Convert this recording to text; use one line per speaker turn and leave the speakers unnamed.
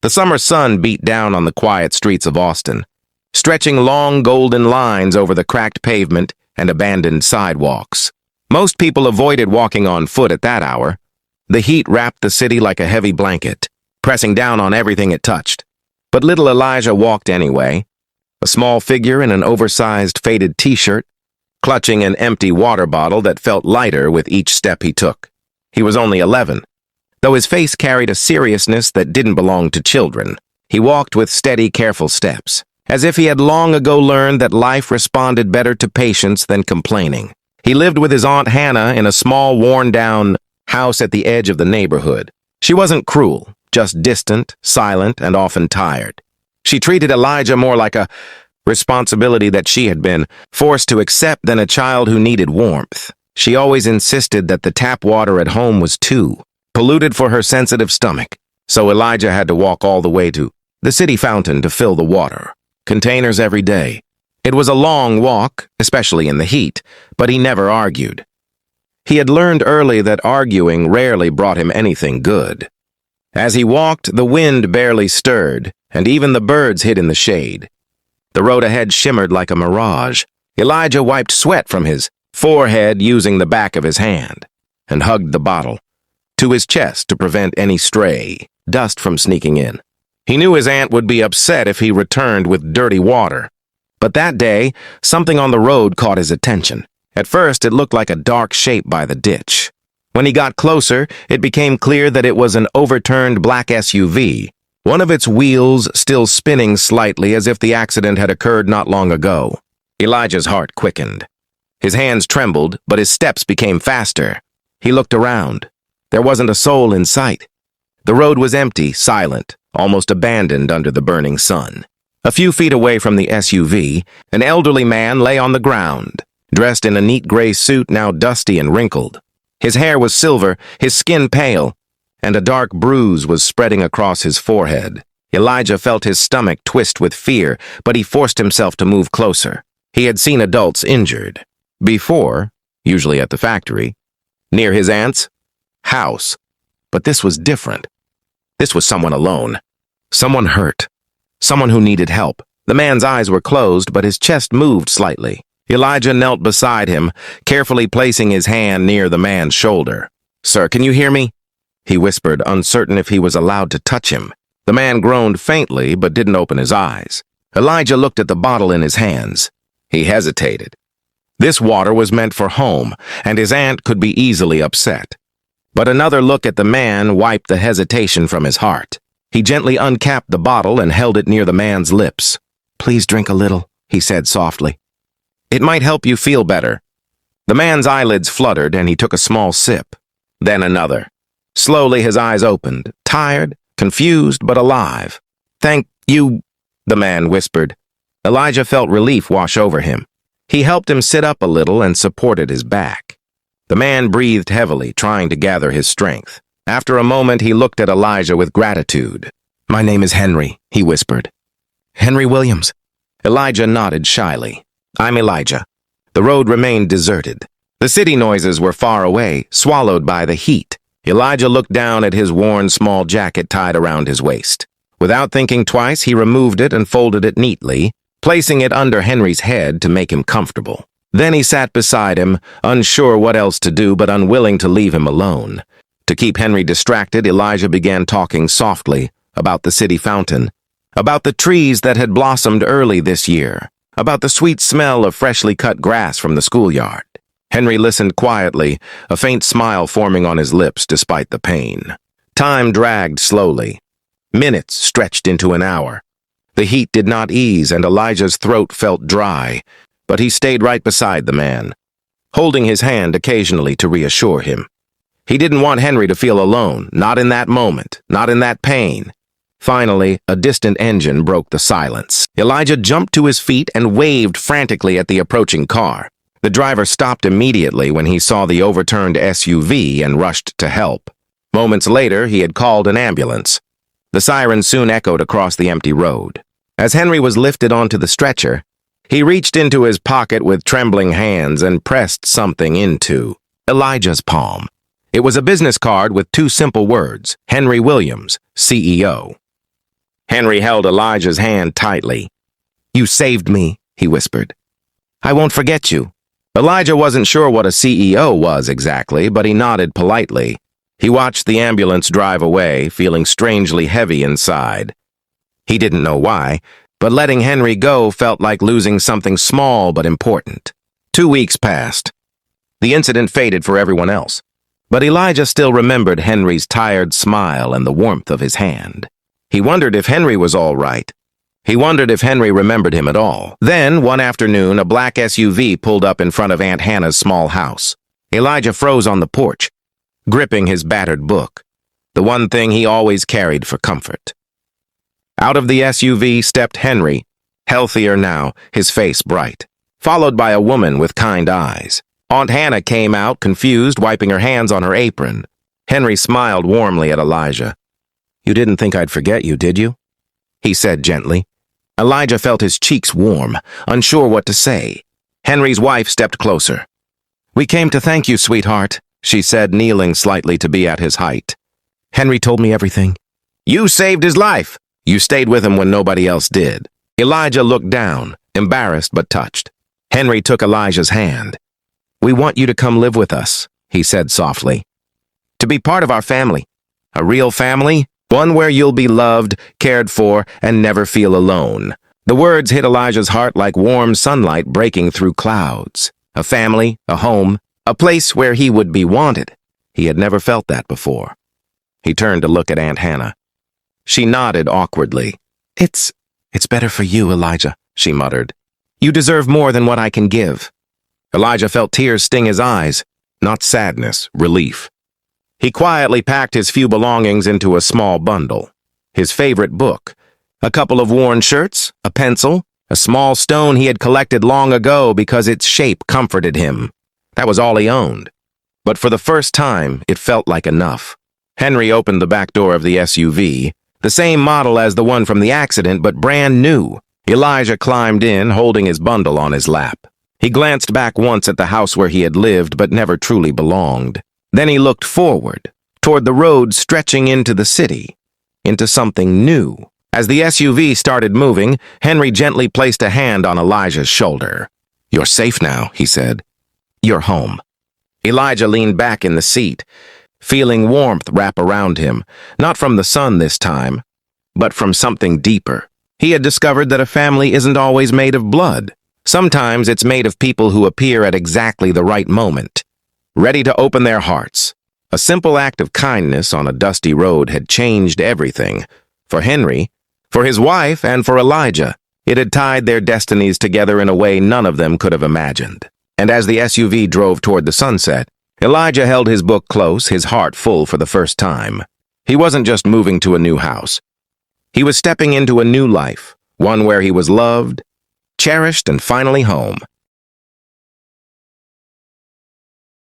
The summer sun beat down on the quiet streets of Austin, stretching long golden lines over the cracked pavement and abandoned sidewalks. Most people avoided walking on foot at that hour. The heat wrapped the city like a heavy blanket, pressing down on everything it touched. But little Elijah walked anyway, a small figure in an oversized faded t-shirt, clutching an empty water bottle that felt lighter with each step he took. He was only 11, though his face carried a seriousness that didn't belong to children. He walked with steady, careful steps, as if he had long ago learned that life responded better to patience than complaining. He lived with his Aunt Hannah in a small, worn-down house at the edge of the neighborhood. She wasn't cruel, just distant, silent, and often tired. She treated Elijah more like a responsibility that she had been forced to accept than a child who needed warmth. She always insisted that the tap water at home was too polluted for her sensitive stomach, so Elijah had to walk all the way to the city fountain to fill the water. Containers every day. It was a long walk, especially in the heat, but he never argued. He had learned early that arguing rarely brought him anything good. As he walked, the wind barely stirred, and even the birds hid in the shade. The road ahead shimmered like a mirage. Elijah wiped sweat from his forehead using the back of his hand, and hugged the bottle to his chest to prevent any stray dust from sneaking in. He knew his aunt would be upset if he returned with dirty water. But that day, something on the road caught his attention. At first, it looked like a dark shape by the ditch. When he got closer, it became clear that it was an overturned black SUV, one of its wheels still spinning slightly as if the accident had occurred not long ago. Elijah's heart quickened. His hands trembled, but his steps became faster. He looked around. There wasn't a soul in sight. The road was empty, silent, almost abandoned under the burning sun. A few feet away from the SUV, an elderly man lay on the ground, dressed in a neat gray suit now dusty and wrinkled. His hair was silver, his skin pale, and a dark bruise was spreading across his forehead. Elijah felt his stomach twist with fear, but he forced himself to move closer. He had seen adults injured before, usually at the factory, near his aunt's house. But this was different. This was someone alone, someone hurt, someone who needed help. The man's eyes were closed, but his chest moved slightly. Elijah knelt beside him, carefully placing his hand near the man's shoulder. "Sir, can you hear me?" he whispered, uncertain if he was allowed to touch him. The man groaned faintly, but didn't open his eyes. Elijah looked at the bottle in his hands. He hesitated. This water was meant for home, and his aunt could be easily upset. But another look at the man wiped the hesitation from his heart. He gently uncapped the bottle and held it near the man's lips. "Please drink a little," he said softly. "It might help you feel better." The man's eyelids fluttered, and he took a small sip. Then another. Slowly his eyes opened, tired, confused, but alive. "Thank you," the man whispered. Elijah felt relief wash over him. He helped him sit up a little and supported his back. The man breathed heavily, trying to gather his strength. After a moment, he looked at Elijah with gratitude. "My name is Henry," he whispered. "Henry Williams." Elijah nodded shyly. "I'm Elijah." The road remained deserted. The city noises were far away, swallowed by the heat. Elijah looked down at his worn small jacket tied around his waist. Without thinking twice, he removed it and folded it neatly, placing it under Henry's head to make him comfortable. Then he sat beside him, unsure what else to do but unwilling to leave him alone. To keep Henry distracted, Elijah began talking softly about the city fountain, about the trees that had blossomed early this year, about the sweet smell of freshly cut grass from the schoolyard. Henry listened quietly, a faint smile forming on his lips despite the pain. Time dragged slowly. Minutes stretched into an hour. The heat did not ease, and Elijah's throat felt dry, but he stayed right beside the man, holding his hand occasionally to reassure him. He didn't want Henry to feel alone, not in that moment, not in that pain. Finally, a distant engine broke the silence. Elijah jumped to his feet and waved frantically at the approaching car. The driver stopped immediately when he saw the overturned SUV and rushed to help. Moments later, he had called an ambulance. The siren soon echoed across the empty road. As Henry was lifted onto the stretcher, he reached into his pocket with trembling hands and pressed something into Elijah's palm. It was a business card with two simple words, Henry Williams, CEO. Henry held Elijah's hand tightly. "You saved me," he whispered. "I won't forget you." Elijah wasn't sure what a CEO was exactly, but he nodded politely. He watched the ambulance drive away, feeling strangely heavy inside. He didn't know why, but letting Henry go felt like losing something small but important. 2 weeks passed. The incident faded for everyone else, but Elijah still remembered Henry's tired smile and the warmth of his hand. He wondered if Henry was all right. He wondered if Henry remembered him at all. Then, one afternoon, a black SUV pulled up in front of Aunt Hannah's small house. Elijah froze on the porch, gripping his battered book, the one thing he always carried for comfort. Out of the SUV stepped Henry, healthier now, his face bright, followed by a woman with kind eyes. Aunt Hannah came out, confused, wiping her hands on her apron. Henry smiled warmly at Elijah. "You didn't think I'd forget you, did you?" he said gently. Elijah felt his cheeks warm, unsure what to say. Henry's wife stepped closer. "We came to thank you, sweetheart," she said, kneeling slightly to be at his height. "Henry told me everything." "You saved his life. You stayed with him when nobody else did." Elijah looked down, embarrassed but touched. Henry took Elijah's hand. "We want you to come live with us," he said softly. "To be part of our family. A real family, one where you'll be loved, cared for, and never feel alone." The words hit Elijah's heart like warm sunlight breaking through clouds. A family, a home, a place where he would be wanted. He had never felt that before. He turned to look at Aunt Hannah. She nodded awkwardly. It's better for you, Elijah," she muttered. "You deserve more than what I can give." Elijah felt tears sting his eyes, not sadness, relief. He quietly packed his few belongings into a small bundle. His favorite book, a couple of worn shirts, a pencil, a small stone he had collected long ago because its shape comforted him. That was all he owned. But for the first time, it felt like enough. Henry opened the back door of the SUV, the same model as the one from the accident, but brand new. Elijah climbed in, holding his bundle on his lap. He glanced back once at the house where he had lived but never truly belonged. Then he looked forward, toward the road stretching into the city, into something new. As the SUV started moving, Henry gently placed a hand on Elijah's shoulder. "You're safe now," he said. "You're home." Elijah leaned back in the seat, feeling warmth wrap around him, not from the sun this time, but from something deeper. He had discovered that a family isn't always made of blood. Sometimes it's made of people who appear at exactly the right moment, ready to open their hearts. A simple act of kindness on a dusty road had changed everything. For Henry, for his wife, and for Elijah, it had tied their destinies together in a way none of them could have imagined. And as the SUV drove toward the sunset, Elijah held his book close, his heart full for the first time. He wasn't just moving to a new house. He was stepping into a new life, one where he was loved, cherished, and finally home.